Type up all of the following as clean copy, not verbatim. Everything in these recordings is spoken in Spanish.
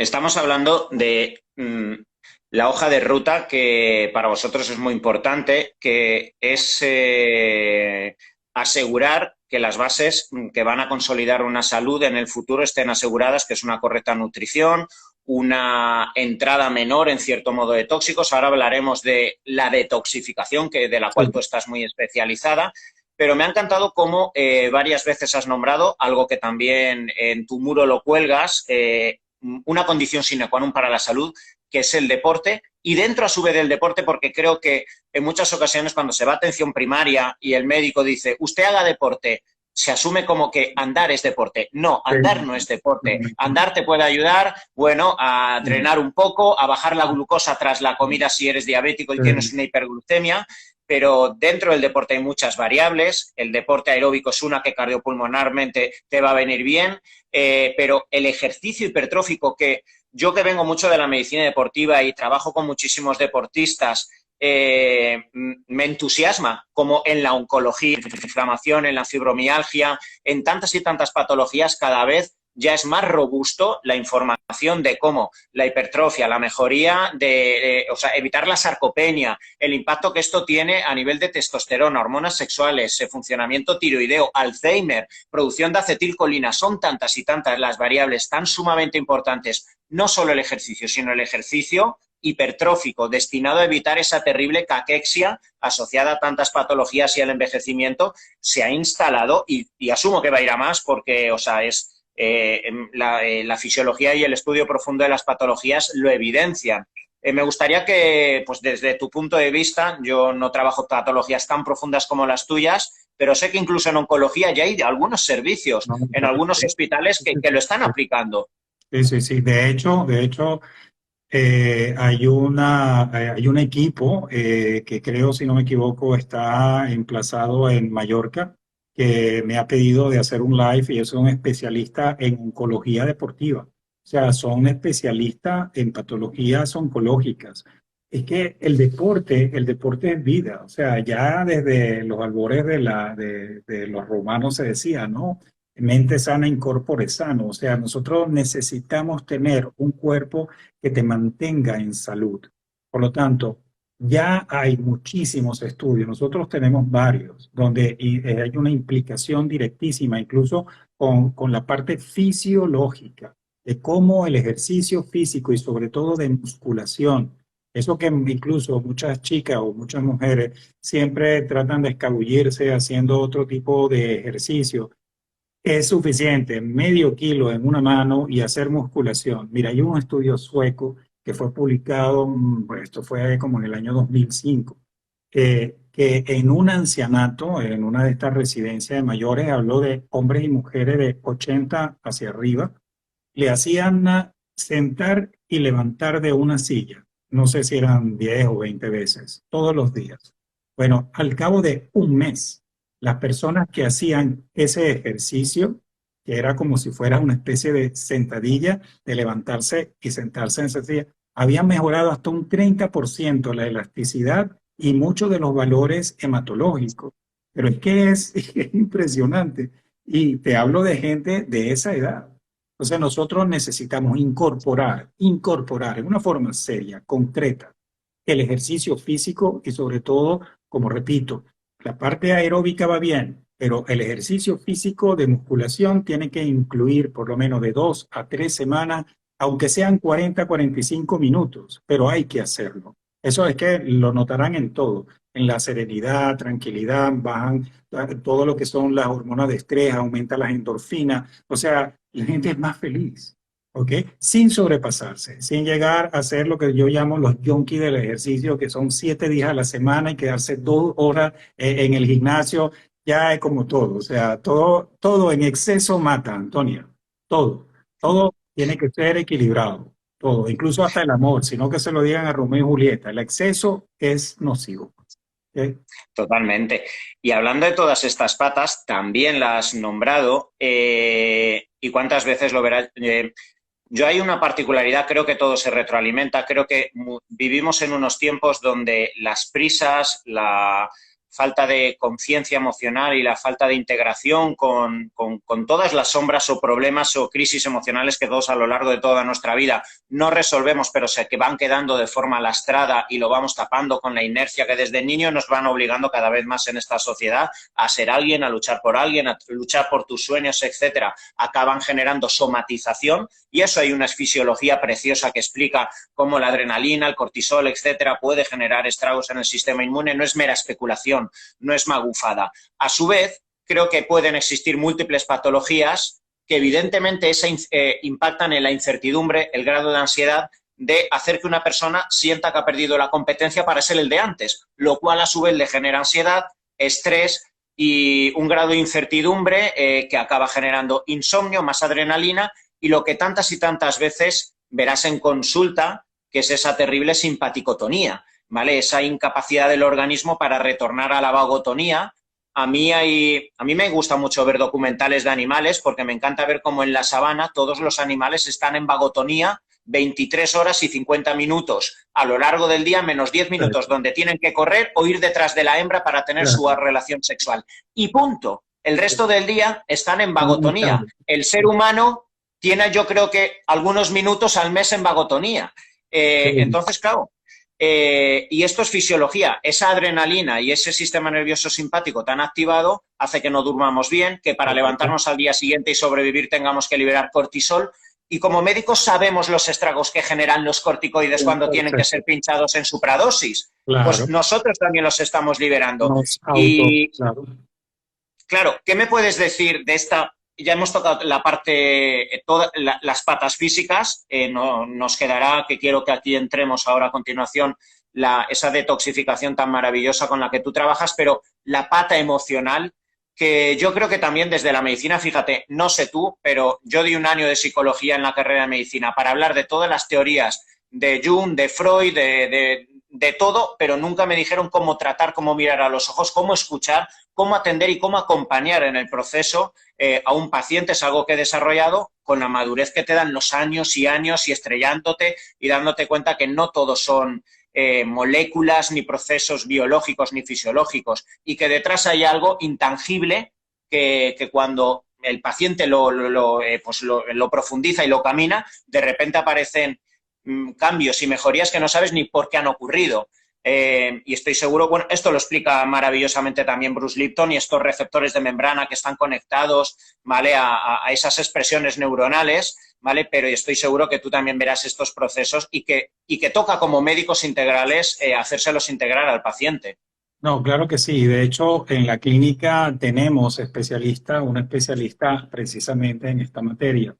Estamos hablando de la hoja de ruta que para vosotros es muy importante, que es asegurar que las bases que van a consolidar una salud en el futuro estén aseguradas, que es una correcta nutrición, una entrada menor en cierto modo de tóxicos. Ahora hablaremos de la detoxificación, de la cual tú Sí, estás muy especializada. Pero me ha encantado cómo varias veces has nombrado algo que también en tu muro lo cuelgas, una condición sine qua non para la salud, que es el deporte, y dentro a su vez del deporte, porque creo que en muchas ocasiones cuando se va a atención primaria y el médico dice, usted haga deporte, se asume como que andar es deporte. No, andar no es deporte. Andar te puede ayudar, bueno, a drenar un poco, a bajar la glucosa tras la comida si eres diabético y tienes una hiperglucemia, pero dentro del deporte hay muchas variables. El deporte aeróbico es una que cardiopulmonarmente te va a venir bien, pero el ejercicio hipertrófico, que yo que vengo mucho de la medicina deportiva y trabajo con muchísimos deportistas, me entusiasma como en la oncología, en la inflamación, en la fibromialgia, en tantas y tantas patologías cada vez ya es más robusto la información de cómo la hipertrofia, la mejoría o sea, evitar la sarcopenia, el impacto que esto tiene a nivel de testosterona, hormonas sexuales, funcionamiento tiroideo, Alzheimer, producción de acetilcolina, son tantas y tantas las variables tan sumamente importantes, no solo el ejercicio, sino el ejercicio hipertrófico destinado a evitar esa terrible caquexia asociada a tantas patologías y al envejecimiento se ha instalado y asumo que va a ir a más porque, o sea, es la fisiología y el estudio profundo de las patologías lo evidencian. Me gustaría que, pues desde tu punto de vista, yo no trabajo patologías tan profundas como las tuyas, pero sé que incluso en oncología ya hay algunos servicios no, en algunos hospitales que lo están aplicando. sí, sí, sí. De hecho, hay un equipo que creo, si no me equivoco, está emplazado en Mallorca, que me ha pedido de hacer un live y ellos son especialistas en oncología deportiva. O sea, son especialistas en patologías oncológicas. Es que el deporte es vida. O sea, ya desde los albores de los romanos se decía, ¿no? Mente sana, incorpore sano. O sea, nosotros necesitamos tener un cuerpo que te mantenga en salud. Por lo tanto, ya hay muchísimos estudios, nosotros tenemos varios, donde hay una implicación directísima, incluso con la parte fisiológica, de cómo el ejercicio físico y sobre todo de musculación, eso que incluso muchas chicas o muchas mujeres siempre tratan de escabullirse haciendo otro tipo de ejercicio, es suficiente medio kilo en una mano y hacer musculación. Mira, hay un estudio sueco que fue publicado, pues esto fue como en el año 2005, que en un ancianato, en una de estas residencias de mayores, habló de hombres y mujeres de 80 hacia arriba, le hacían sentar y levantar de una silla. No sé si eran 10 o 20 veces, todos los días. Bueno, al cabo de un mes, las personas que hacían ese ejercicio, que era como si fuera una especie de sentadilla, de levantarse y sentarse en esa silla, habían mejorado hasta un 30% la elasticidad y muchos de los valores hematológicos. Pero es que es impresionante. Y te hablo de gente de esa edad. Entonces nosotros necesitamos incorporar en una forma seria, concreta, el ejercicio físico y sobre todo, como repito, la parte aeróbica va bien, pero el ejercicio físico de musculación tiene que incluir por lo menos de 2 a 3 semanas, aunque sean 40, 45 minutos, pero hay que hacerlo. Eso es que lo notarán en todo, en la serenidad, tranquilidad, bajan todo lo que son las hormonas de estrés, aumenta las endorfinas, o sea, la gente es más feliz. ¿Ok? Sin sobrepasarse, sin llegar a hacer lo que yo llamo los junkies del ejercicio, que son 7 días a la semana y quedarse 2 horas en el gimnasio, ya es como todo, o sea, todo en exceso mata, Antonio, todo tiene que ser equilibrado, todo, incluso hasta el amor, sino que se lo digan a Romeo y Julieta, el exceso es nocivo. ¿Ok? Totalmente. Y hablando de todas estas patas, también las has nombrado, y cuántas veces lo verás. Yo hay una particularidad, creo que todo se retroalimenta, creo que vivimos en unos tiempos donde las prisas, falta de conciencia emocional y la falta de integración con todas las sombras o problemas o crisis emocionales que todos a lo largo de toda nuestra vida no resolvemos, pero que van quedando de forma lastrada y lo vamos tapando con la inercia que desde niño nos van obligando cada vez más en esta sociedad a ser alguien, a luchar por alguien, a luchar por tus sueños, etcétera, acaban generando somatización, y eso hay una fisiología preciosa que explica cómo la adrenalina, el cortisol, etcétera, puede generar estragos en el sistema inmune. No es mera especulación, no es magufada. A su vez, creo que pueden existir múltiples patologías que evidentemente impactan en la incertidumbre, el grado de ansiedad de hacer que una persona sienta que ha perdido la competencia para ser el de antes, lo cual a su vez le genera ansiedad, estrés y un grado de incertidumbre que acaba generando insomnio, más adrenalina y lo que tantas y tantas veces verás en consulta, que es esa terrible simpaticotonía, ¿vale? Esa incapacidad del organismo para retornar a la vagotonía. A mí me gusta mucho ver documentales de animales porque me encanta ver cómo en la sabana todos los animales están en vagotonía 23 horas y 50 minutos a lo largo del día, menos 10 minutos donde tienen que correr o ir detrás de la hembra para tener su relación sexual. Y punto. El resto del día están en vagotonía. El ser humano tiene, yo creo que algunos minutos al mes en vagotonía. Entonces, claro, y esto es fisiología. Esa adrenalina y ese sistema nervioso simpático tan activado hace que no durmamos bien, que para levantarnos al día siguiente y sobrevivir tengamos que liberar cortisol. Y como médicos sabemos los estragos que generan los corticoides cuando tienen que ser pinchados en supradosis. Claro. Pues nosotros también los estamos liberando. Claro, ¿qué me puedes decir de esta? Ya hemos tocado la parte, las patas físicas. No, nos quedará, que quiero que aquí entremos ahora a continuación, esa detoxificación tan maravillosa con la que tú trabajas, pero la pata emocional, que yo creo que también desde la medicina, fíjate, no sé tú, pero yo di un año de psicología en la carrera de medicina para hablar de todas las teorías de Jung, de Freud, de todo, pero nunca me dijeron cómo tratar, cómo mirar a los ojos, cómo escuchar, cómo atender y cómo acompañar en el proceso a un paciente. Es algo que he desarrollado con la madurez que te dan los años y años y estrellándote y dándote cuenta que no todos son moléculas, ni procesos biológicos, ni fisiológicos, y que detrás hay algo intangible que cuando el paciente lo profundiza y lo camina, de repente aparecen cambios y mejorías que no sabes ni por qué han ocurrido. Y estoy seguro, bueno, esto lo explica maravillosamente también Bruce Lipton, y estos receptores de membrana que están conectados, ¿vale?, a esas expresiones neuronales, ¿vale? Pero estoy seguro que tú también verás estos procesos y que toca como médicos integrales hacérselos integrar al paciente. No, claro que sí. De hecho, en la clínica tenemos un especialista precisamente en esta materia.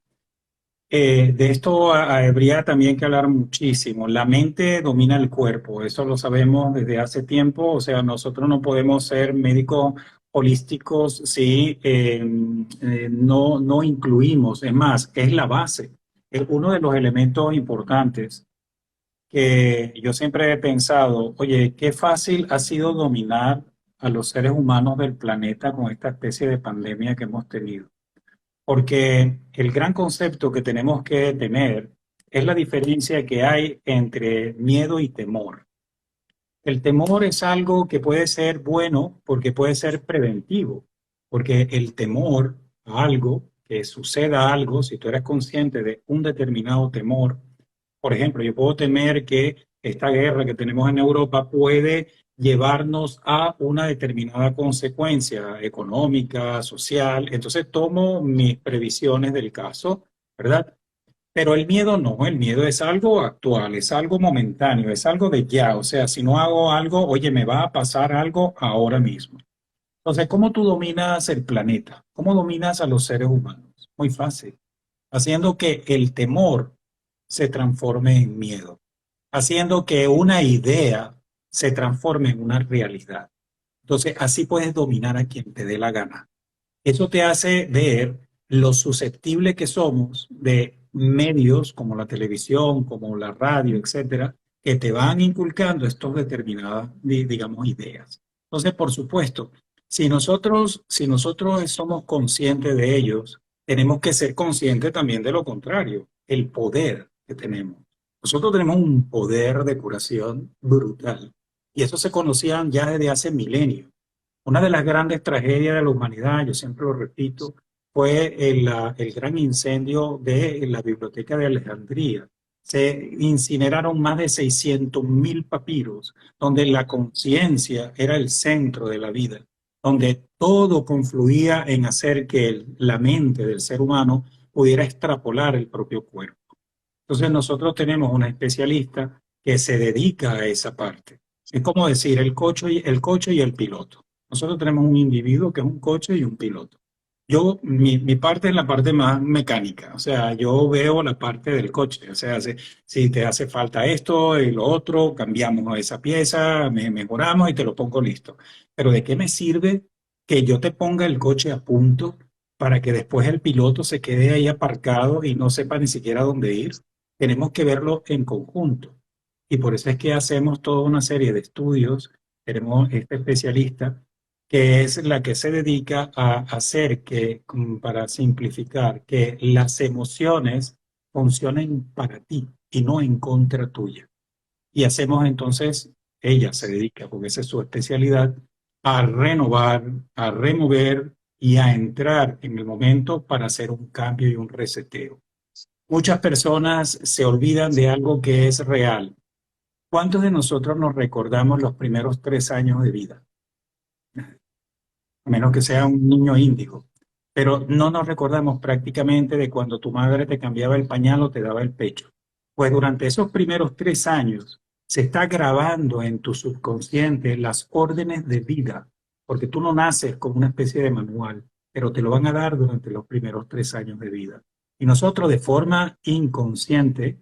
De esto habría también que hablar muchísimo. La mente domina el cuerpo, eso lo sabemos desde hace tiempo. O sea, nosotros no podemos ser médicos holísticos si no incluimos. Es más, es la base. Es uno de los elementos importantes que yo siempre he pensado, oye, qué fácil ha sido dominar a los seres humanos del planeta con esta especie de pandemia que hemos tenido. Porque el gran concepto que tenemos que tener es la diferencia que hay entre miedo y temor. El temor es algo que puede ser bueno porque puede ser preventivo, porque el temor a algo, que suceda algo, si tú eres consciente de un determinado temor, por ejemplo, yo puedo temer que esta guerra que tenemos en Europa puede llevarnos a una determinada consecuencia económica, social. Entonces tomo mis previsiones del caso, ¿verdad? Pero el miedo no, el miedo es algo actual, es algo momentáneo, es algo de ya. O sea, si no hago algo, oye, me va a pasar algo ahora mismo. Entonces, ¿cómo tú dominas el planeta? ¿Cómo dominas a los seres humanos? Muy fácil, haciendo que el temor se transforme en miedo, haciendo que una idea se transforme en una realidad. Entonces, así puedes dominar a quien te dé la gana. Eso te hace ver lo susceptible que somos de medios como la televisión, como la radio, etcétera, que te van inculcando estas determinadas, digamos, ideas. Entonces, por supuesto, si nosotros somos conscientes de ellos, tenemos que ser conscientes también de lo contrario, el poder que tenemos. Nosotros tenemos un poder de curación brutal y eso se conocía ya desde hace milenios. Una de las grandes tragedias de la humanidad, yo siempre lo repito, fue el gran incendio de la Biblioteca de Alejandría. Se incineraron más de 600.000 papiros, donde la conciencia era el centro de la vida, donde todo confluía en hacer que la mente del ser humano pudiera extrapolar el propio cuerpo. Entonces nosotros tenemos una especialista que se dedica a esa parte. Es como decir el coche y el piloto. Nosotros tenemos un individuo que es un coche y un piloto. Mi parte es la parte más mecánica, o sea, yo veo la parte del coche, o sea, si te hace falta esto y lo otro, cambiamos esa pieza, mejoramos y te lo pongo listo. Pero ¿de qué me sirve que yo te ponga el coche a punto para que después el piloto se quede ahí aparcado y no sepa ni siquiera dónde ir? Tenemos que verlo en conjunto. Y por eso es que hacemos toda una serie de estudios. Tenemos este especialista que es la que se dedica a hacer que, para simplificar, que las emociones funcionen para ti y no en contra tuya. Y hacemos entonces, ella se dedica, porque esa es su especialidad, a renovar, a remover y a entrar en el momento para hacer un cambio y un reseteo. Muchas personas se olvidan de algo que es real. ¿Cuántos de nosotros nos recordamos los primeros 3 años de vida? A menos que sea un niño índigo. Pero no nos recordamos prácticamente de cuando tu madre te cambiaba el pañal o te daba el pecho. Pues durante esos primeros 3 años se está grabando en tu subconsciente las órdenes de vida, porque tú no naces como una especie de manual, pero te lo van a dar durante los primeros 3 años de vida. Y nosotros de forma inconsciente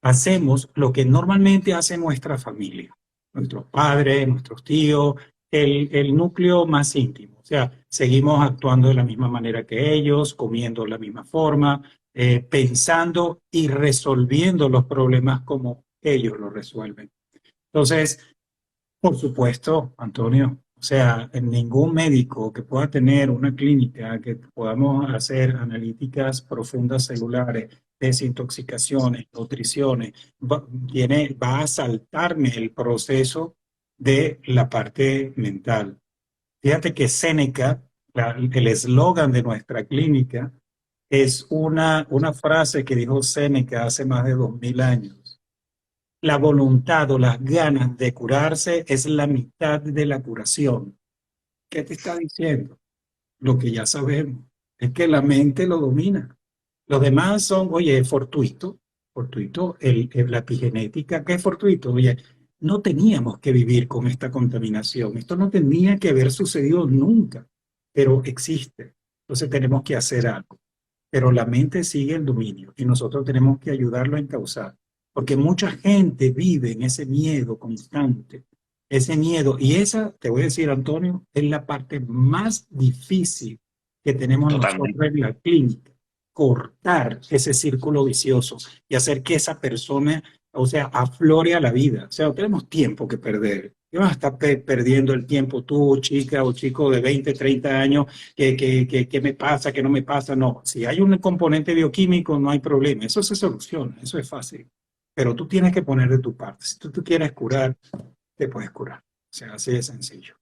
hacemos lo que normalmente hace nuestra familia, nuestros padres, nuestros tíos, el núcleo más íntimo. O sea, seguimos actuando de la misma manera que ellos, comiendo de la misma forma, pensando y resolviendo los problemas como ellos los resuelven. Entonces, por supuesto, Antonio. O sea, en ningún médico que pueda tener una clínica que podamos hacer analíticas profundas celulares, desintoxicaciones, nutriciones, va a saltarme el proceso de la parte mental. Fíjate que Séneca, el eslogan de nuestra clínica, es una frase que dijo Séneca hace más de 2000 años. La voluntad o las ganas de curarse es la mitad de la curación. ¿Qué te está diciendo? Lo que ya sabemos, es que la mente lo domina. Los demás son, oye, es fortuito, fortuito, la epigenética, ¿qué es fortuito? Oye, no teníamos que vivir con esta contaminación, esto no tenía que haber sucedido nunca, pero existe. Entonces tenemos que hacer algo. Pero la mente sigue el dominio y nosotros tenemos que ayudarlo a encauzar, porque mucha gente vive en ese miedo constante, ese miedo, y esa, te voy a decir, Antonio, es la parte más difícil que tenemos nosotros Totalmente. en la clínica, cortar ese círculo vicioso y hacer que esa persona, o sea, aflore a la vida. O sea, no tenemos tiempo que perder. ¿Qué vas a estar perdiendo el tiempo tú, chica o chico de 20, 30 años? ¿Qué me pasa? ¿Qué no me pasa? No, si hay un componente bioquímico no hay problema, eso se soluciona, eso es fácil. Pero tú tienes que poner de tu parte. Si tú quieres curar, te puedes curar. O sea, así de sencillo.